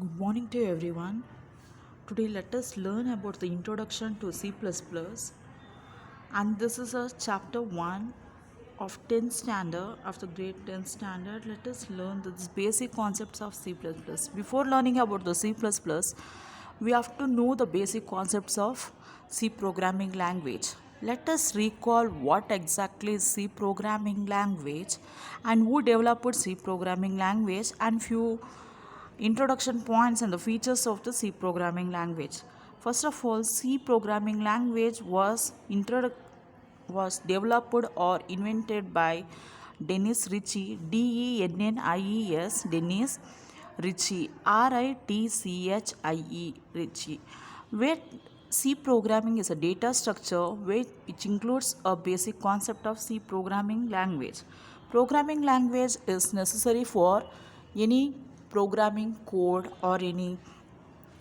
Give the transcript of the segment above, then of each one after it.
Good morning to everyone. Today let us learn about the introduction to C++, and this is a chapter 1 of 10th standard of the grade 10 standard. Let us learn the basic concepts of C++. Before learning about the C++, we have to know the basic concepts of C programming language. Let us recall what exactly is C programming language and who developed C programming language and few introduction points and the features of the C programming language. First of all, C programming language was developed or invented by Dennis Ritchie, Dennis, Dennis Ritchie, Ritchie, Ritchie, where C programming is a data structure which includes a basic concept of C programming language. Programming language is necessary for any programming code or any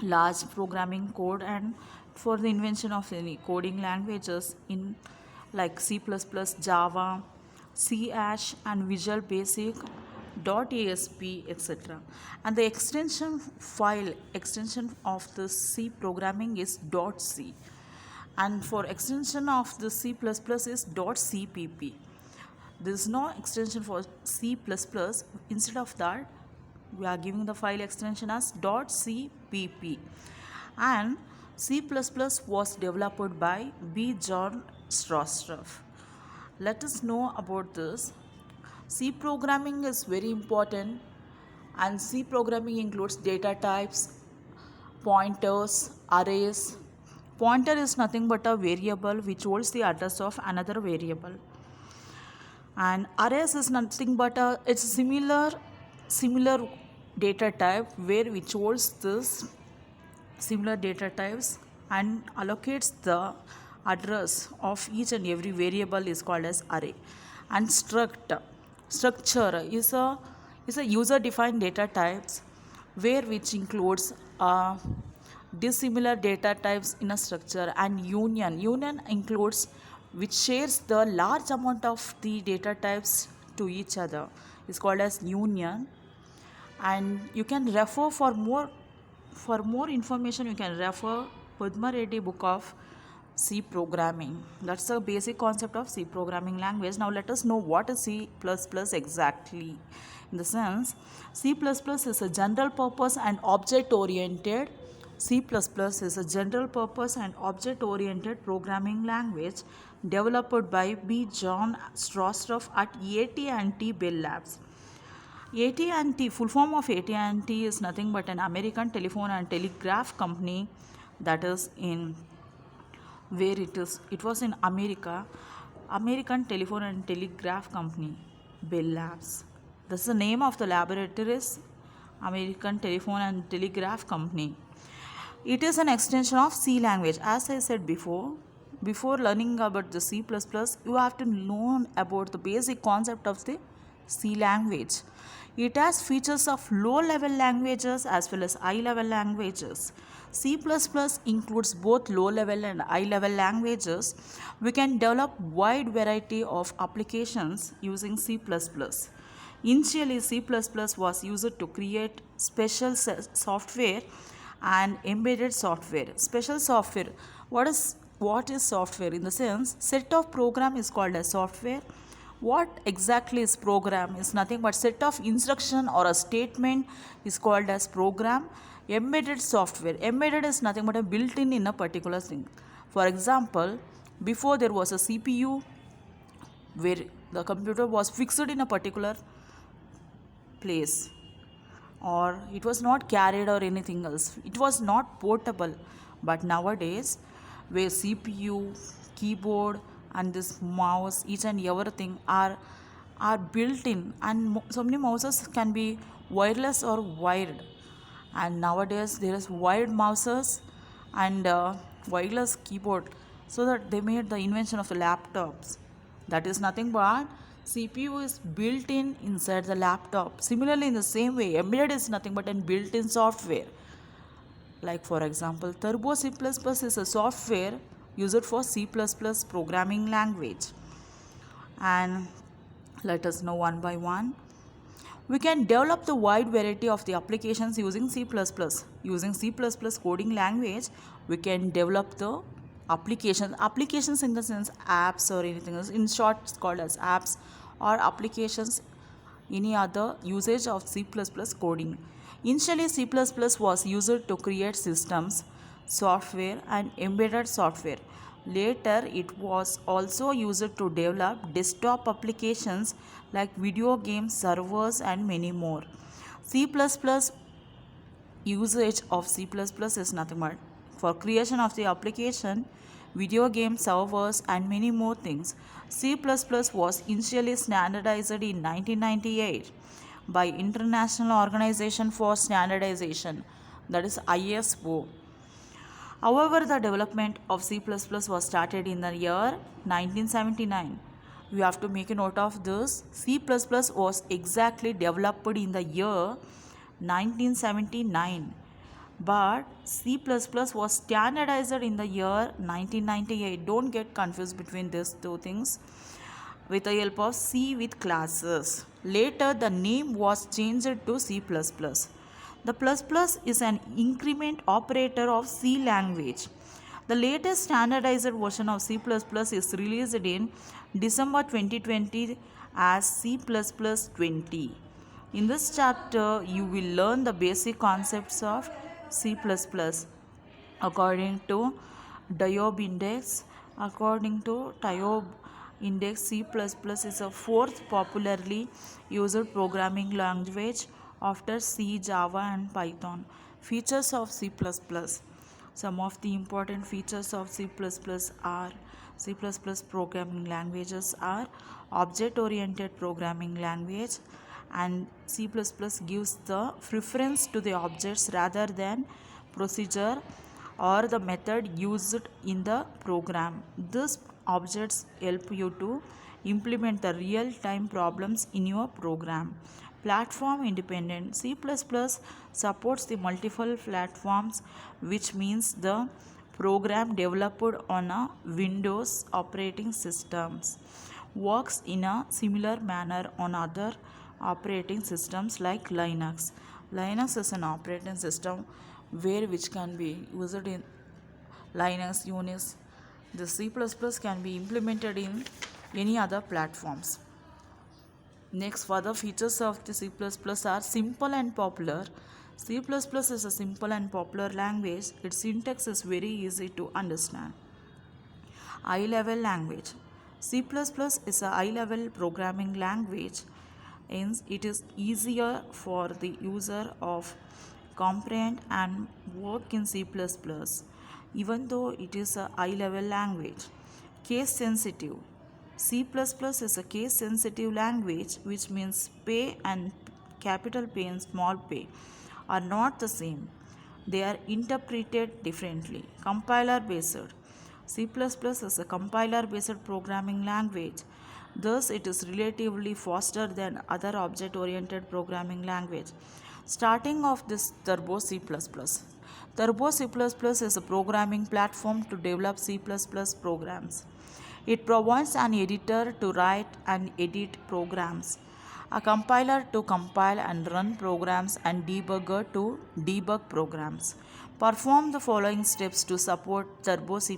large programming code and for the invention of any coding languages in like C++, Java, C Hash and Visual Basic, .asp, etc. And the extension of the C programming is .c, and for extension of the C++ is .cpp. There is no extension for C++. Instead of that, we are giving the file extension as .cpp. And C++ was developed by B. John Strostruff. Let us know about this. C programming is very important, and C programming includes data types, pointers, arrays. Pointer is nothing but a variable which holds the address of another variable, and arrays is nothing but it's similar data type where which holds this similar data types and allocates the address of each and every variable is called as array. And structure is a user defined data types where which includes dissimilar data types in a structure. And union includes which shares the large amount of the data types to each other is called as union. And you can refer for more information, you can refer Padma Reddy book of C programming. That's the basic concept of C programming language. Now let us know what is C++ exactly. In the sense, C++ is a general purpose and object oriented C++ is a general purpose and object oriented programming language developed by B. John Strostruff at AT&T Bell Labs. AT&T, full form of AT&T is nothing but an American telephone and telegraph company that is in where it was in American telephone and telegraph company, Bell Labs. This is the name of the laboratories, American telephone and telegraph company. It is an extension of C language. As I said before learning about the C++, you have to learn about the basic concept of the C language. It has features of low-level languages as well as high-level languages. C++ includes both low-level and high-level languages. We can develop wide variety of applications using C++. Initially, C++ was used to create special software and embedded software. Special software. What is software? In the sense, set of program is called as software. What exactly is program? Is nothing but set of instruction or a statement is called as program. Embedded software. Embedded is nothing but a built-in a particular thing. For example, before there was a CPU where the computer was fixed in a particular place, or it was not carried or anything else. It was not portable. But nowadays, where CPU, keyboard, and this mouse, each and everything are built in, and so many mouses can be wireless or wired. And nowadays there is wired mouses and wireless keyboard, so that they made the invention of the laptops. That is nothing but CPU is built in inside the laptop. Similarly, in the same way, embedded is nothing but a built-in software. Like for example, Turbo C++ is a software used for C++ programming language. And let us know one by one. We can develop the wide variety of the applications using C++. Using C++ coding language, we can develop the applications in the sense apps or anything else. In short, it's called as apps or applications, any other usage of C++ coding. Initially, C++ was used to create systems, software and embedded software. Later, it was also used to develop desktop applications like video games, servers and many more. C++ usage of C++ is nothing but for creation of the application, video game servers and many more things. C++ was initially standardized in 1998 by International Organization for Standardization, that is ISO. However, the development of C++ was started in the year 1979. We have to make a note of this. C++ was exactly developed in the year 1979, but C++ was standardized in the year 1998. Don't get confused between these two things. With the help of C with classes. Later, the name was changed to C++. The plus plus is an increment operator of C language. The latest standardized version of C++ is released in December 2020 as C++ 20. In this chapter, you will learn the basic concepts of C++. According to Diob index, according to Diob index, C++ is the fourth popularly used programming language after C, Java and Python. Features of C++. Some of the important features of C++ are C++ programming languages are object-oriented programming language, and C++ gives the preference to the objects rather than procedure or the method used in the program. These objects help you to implement the real-time problems in your program. Platform independent. C++ supports the multiple platforms, which means the program developed on a Windows operating systems works in a similar manner on other operating systems like Linux. Linux is an operating system which can be used in Linux, Unix. The C++ can be implemented in any other platforms. Next, further features of the C++ are simple and popular. C++ is a simple and popular language. Its syntax is very easy to understand. High-level language. C++ is a high-level programming language. Hence, it is easier for the user of comprehend and work in C++, even though it is a high-level language. Case sensitive. C++ is a case sensitive language, which means pay and capital P and small p are not the same. They are interpreted differently. Compiler based. C++ is a compiler based programming language. Thus, it is relatively faster than other object oriented programming language. Starting off this Turbo C++. Turbo C++ is a programming platform to develop C++ programs. It provides an editor to write and edit programs, a compiler to compile and run programs, and debugger to debug programs. Perform the following steps to support Turbo C++.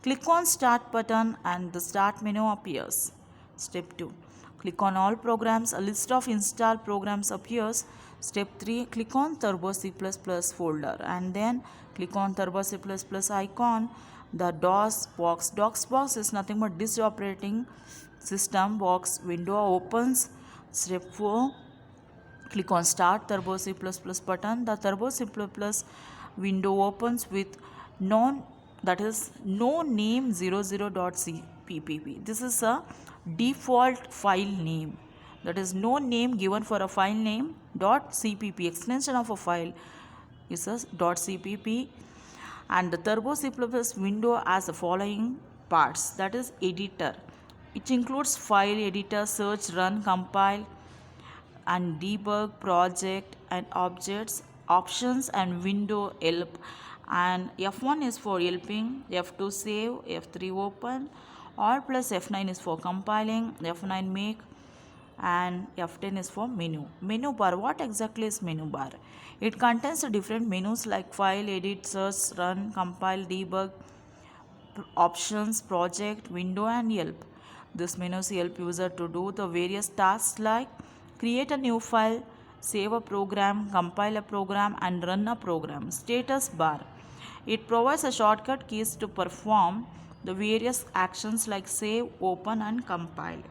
Click on Start button and the Start menu appears. Step 2. Click on All Programs. A list of installed programs appears. Step 3. Click on Turbo C++ folder and then click on Turbo C++ icon. The DOS box. DOS box is nothing but disk operating system box window opens. Step 4. Click on Start Turbo C++ button. The Turbo C++ window opens with no name 00.cpp. This is a default file name. That is no name given for a file name. .cpp extension of a file is a .cpp. And the Turbo C++ window has the following parts, that is editor. It includes file editor, search, run, compile and debug, project and objects, options and window help. And F1 is for helping, F2 save, F3 open, Alt plus F9 is for compiling, F9 make and F10 is for menu. Menu bar, what exactly is menu bar? It contains the different menus like file, edit, search, run, compile, debug, options, project, window and help. This menus help user to do the various tasks like create a new file, save a program, compile a program and run a program. Status bar. It provides a shortcut keys to perform the various actions like save, open and compile.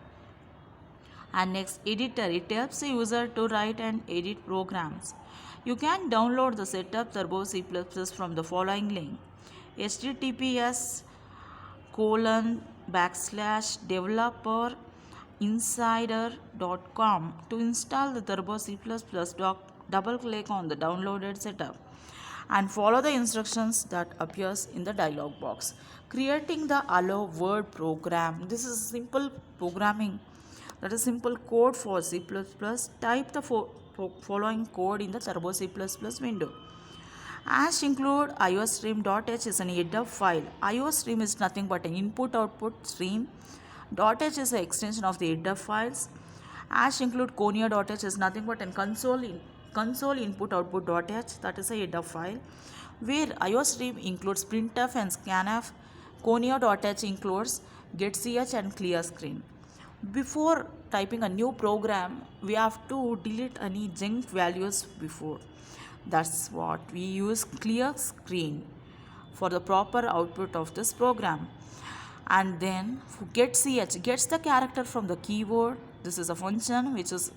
And next, editor. It helps the user to write and edit programs. You can download the setup Turbo C++ from the following link: https://developerinsider.com. To install the Turbo C++, double click on the downloaded setup and follow the instructions that appears in the dialog box. Creating the Hello World program. This is simple programming, that is simple code for C++. Type the following code in the Turbo C++ window. As include iostream.h is an header file. Iostream is nothing but an input output stream. .h is the extension of the header files. As include conio.h is nothing but an console input output.h, that is a header file, where iostream includes printf and scanf. Conio.h includes getch and clear screen. Before typing a new program, we have to delete any junk values before. That's what we use clear screen for the proper output of this program. And then getch gets the character from the keyword. This is a function which is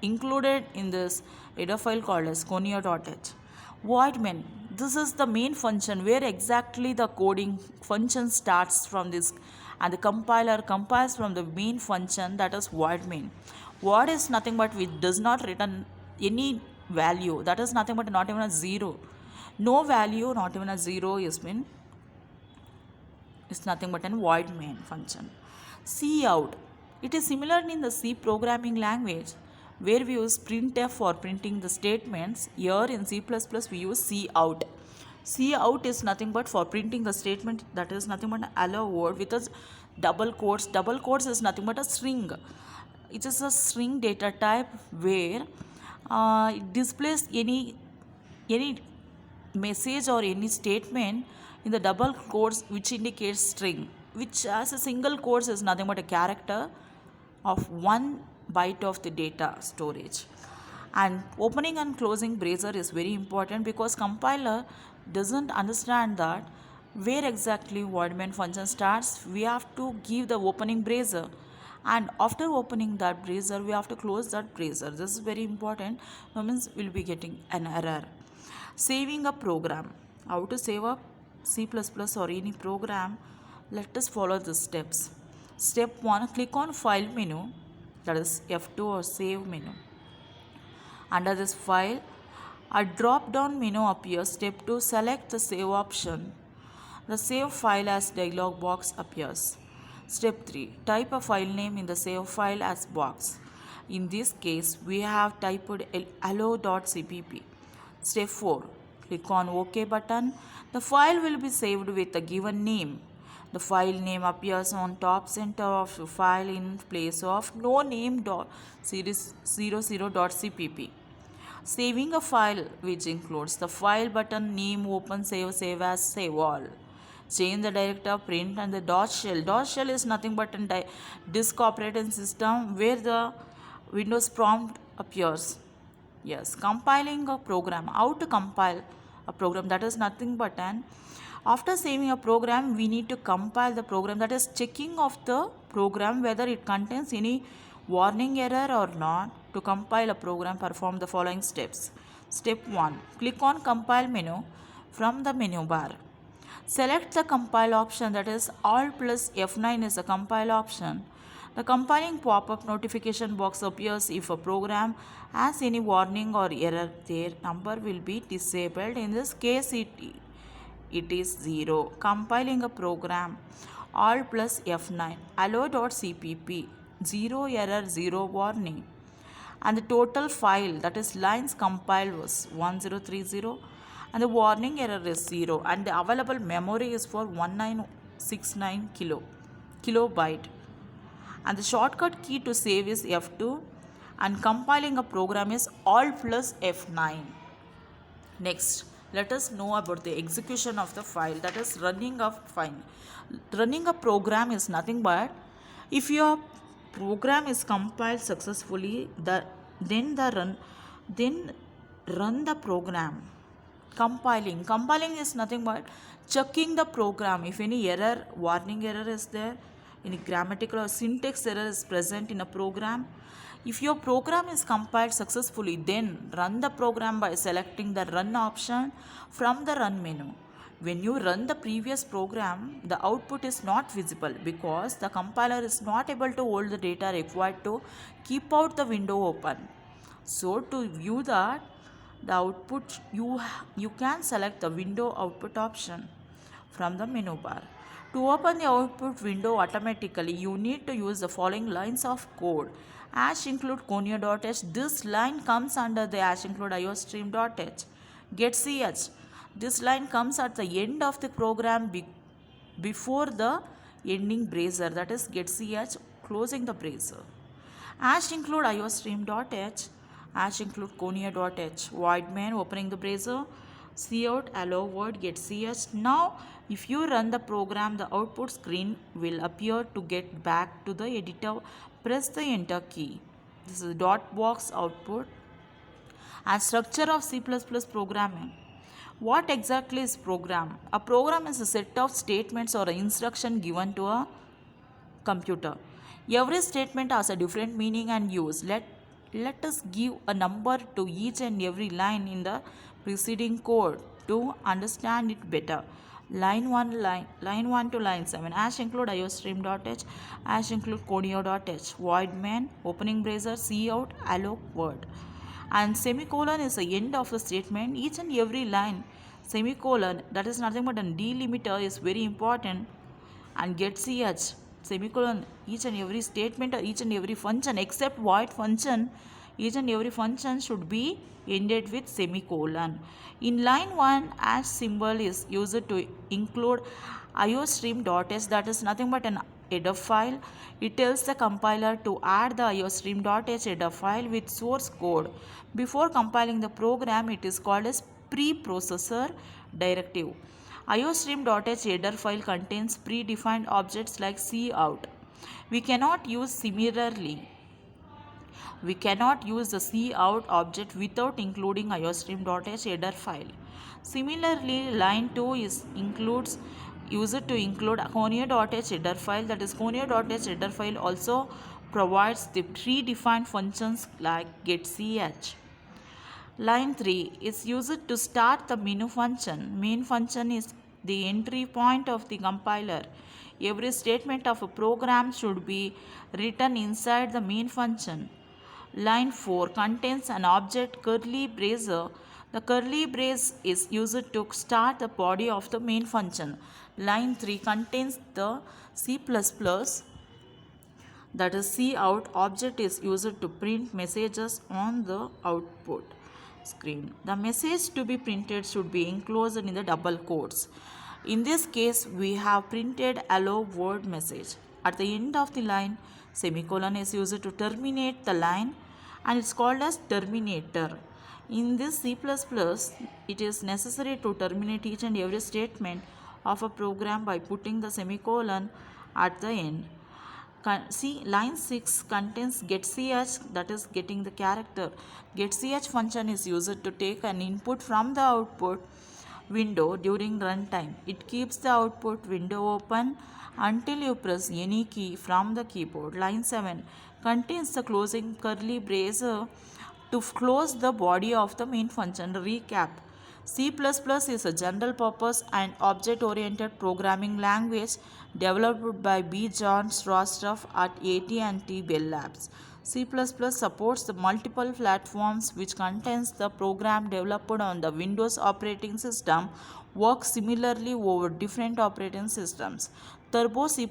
included in this header file called as conio.h. Void main. This is the main function where exactly the coding function starts from this, and the compiler compiles from the main function, that is void main. Void is nothing but which does not return any value, that is nothing but not even a zero. No value, not even a zero is mean is nothing but an void main function. Cout. It is similar in the C programming language where we use printf for printing the statements. Here in C++ we use cout. Cout is nothing but for printing the statement, that is nothing but an hello word with a double quotes. Double quotes is nothing but a string. It is a string data type where it displays any message or any statement in the double quotes which indicates string, which as a single quotes is nothing but a character of 1 byte of the data storage. And opening and closing bracer is very important because compiler doesn't understand that where exactly void main function starts. We have to give the opening bracer, and after opening that bracer we have to close that bracer. This is very important, that means we'll be getting an error. Saving a program. How to save a C++ or any program? Let us follow the steps. Step 1, click on file menu, that is F2 or save menu. Under this file, a drop down menu appears. Step 2, select the save option. The save file as dialog box appears. Step 3, type a file name in the save file as box. In this case, we have typed hello.cpp. Step 4, click on OK button. The file will be saved with a given name. The file name appears on top center of the file in place of no name.00.cpp. Saving a file, which includes the file button, name, open, save as, save all. Change the director, print, and the .shell. .shell is nothing but a disk operating system where the Windows prompt appears. Yes, compiling a program. How to compile a program? That is nothing but an, after saving a program, we need to compile the program, that is checking of the program whether it contains any warning error or not. To compile a program, perform the following steps. Step 1, click on compile menu from the menu bar. Select the compile option, that is Alt plus F9 is the compile option. The compiling pop-up notification box appears. If a program has any warning or error, their number will be disabled. In this case, it is 0. Compiling a program, Alt plus F9, hello.cpp, 0 error, 0 warning. And the total file, that is lines compiled, was 1030, and the warning error is 0, and the available memory is for 1969 kilobyte. And the shortcut key to save is F2, and compiling a program is Alt plus F9. Next, let us know about the execution of the file, that is running a file. Running a program is nothing but if your program is compiled successfully, then run the program. Compiling is nothing but checking the program. If any error, warning error is there, any grammatical or syntax error is present in a program, if your program is compiled successfully, then run the program by selecting the run option from the run menu. When you run the previous program, the output is not visible because the compiler is not able to hold the data required to keep out the window open. So to view that, the output, you can select the window output option from the menu bar. To open the output window automatically, you need to use the following lines of code. #include conio.h. This line comes under the #include iostream.h. Get.ch. This line comes at the end of the program before the ending bracer, that is get.ch, closing the bracer. #include iostream.h, #include conio.h, void main, opening the bracer, cout allow word get.ch. Now if you run the program, the output screen will appear. To get back to the editor, press the enter key. This is dot box output. And structure of C++ programming. What exactly is program? A program is a set of statements or an instruction given to a computer. Every statement has a different meaning and use. Let us give a number to each and every line in the preceding code to understand it better. Line 1 to line 7, #include iostream.h, #include conio.h, void main, opening bracer, cout allow word. And semicolon is the end of the statement. Each and every line, semicolon, that is nothing but a delimiter, is very important. And get.ch, semicolon, each and every statement or each and every function except void function, each and every function should be ended with semicolon. In line 1, # symbol is used to include iostream.h, that is nothing but an header file. It tells the compiler to add the iostream.h header file with source code. Before compiling the program, it is called as preprocessor directive. iostream.h header file contains predefined objects like cout. We cannot use the cout object without including iostream.h header file. Similarly, line 2 is used to include conio.h header file, that is conio.h header file also provides the predefined functions like get.ch. Line 3 is used to start the menu function. Main function is the entry point of the compiler. Every statement of a program should be written inside the main function. Line 4 contains an object curly bracer. The curly brace is used to start the body of the main function. Line 3 contains the C++, that is cout object, is used to print messages on the output screen. The message to be printed should be enclosed in the double quotes. In this case, we have printed allow word message. At the end of the line, semicolon is used to terminate the line and it's called as terminator. In this C++, it is necessary to terminate each and every statement of a program by putting the semicolon at the end. See, line 6 contains get.ch, that is getting the character. Get.ch function is used to take an input from the output window during runtime. It keeps the output window open until you press any key from the keyboard. Line 7 contains the closing curly bracer to close the body of the main function. Recap. C++ is a general purpose and object oriented programming language developed by B. John Strostrup at AT&T Bell Labs. C++ supports the multiple platforms which contains the program developed on the Windows operating system works similarly over different operating systems. Turbo C++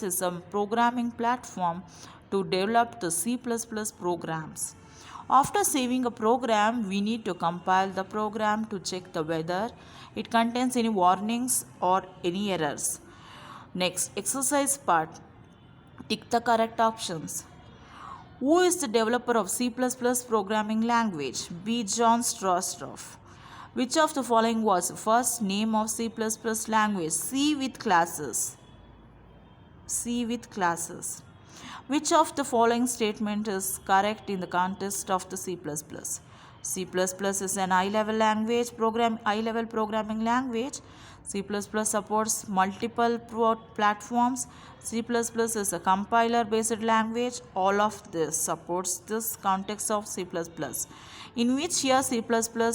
is a programming platform to develop the C++ programs. After saving a program, we need to compile the program to check the whether it contains any warnings or any errors. Next, exercise part. Tick the correct options. Who is the developer of C++ programming language? B. John Strossroff. Which of the following was the first name of C++ language? C with classes. C with classes. Which of the following statement is correct in the context of the C++? C++ is an high-level programming language. C++ supports multiple platforms. C++ is a compiler-based language. All of this supports this context of C++. In which year C++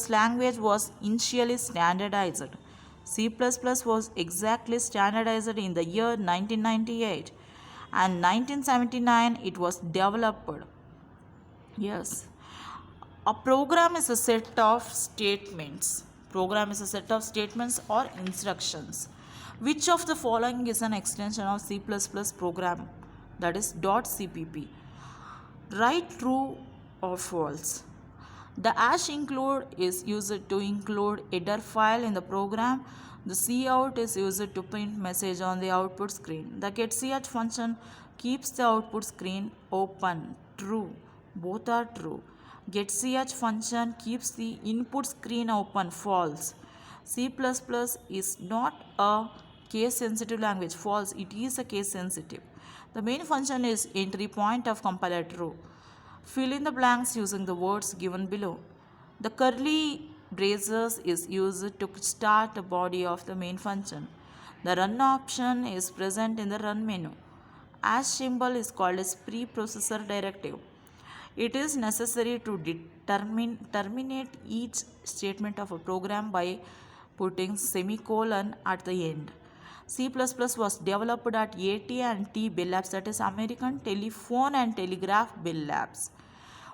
language was initially standardized? C++ was exactly standardized in the year 1998, and 1979 it was developed. Yes. A program is a set of statements. Program is a set of statements or instructions. Which of the following is an extension of C++ program? That is .cpp. Write true or false. The hash include is used to include header file in the program. The cout is used to print message on the output screen. The getch function keeps the output screen open. True. Both are true. Getch function keeps the input screen open. False. C++ is not a case sensitive language. False. It is a case sensitive. The main function is entry point of compiler. True. Fill in the blanks using the words given below. The curly braces is used to start the body of the main function. The run option is present in the run menu. Hash symbol is called as preprocessor directive. It is necessary to terminate each statement of a program by putting semicolon at the end. C++ was developed at AT&T Bell Labs, that is American Telephone and Telegraph Bell Labs.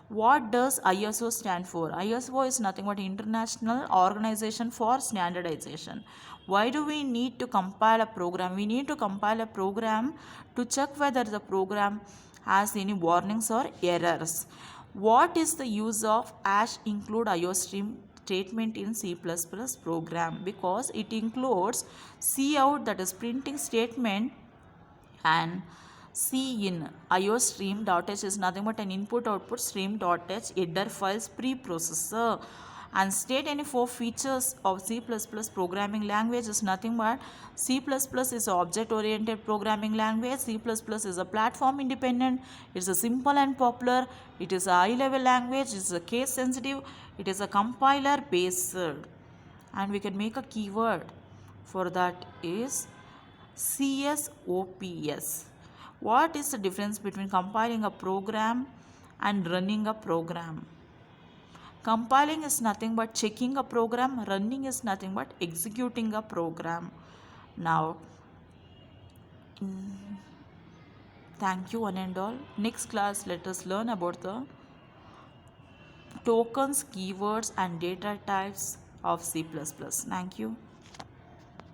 What does ISO stand for? ISO is nothing but International Organization for Standardization. Why do we need to compile a program? We need to compile a program to check whether the program has any warnings or errors. What is the use of hash include IOStream statement in C++ program? Because it includes cout, that is printing statement, and cin. IOStream.h is nothing but an input output stream.h header files preprocessor. And state any four features of C++ programming language is nothing but C++ is an object-oriented programming language. C++ is a platform independent. It's a simple and popular. It is a high-level language. It's a case-sensitive. It is a compiler-based. And we can make a keyword for that is CSOPS. What is the difference between compiling a program and running a program? Compiling is nothing but checking a program. Running is nothing but executing a program. Now, thank you one and all. Next class, let us learn about the tokens, keywords and data types of C++. Thank you.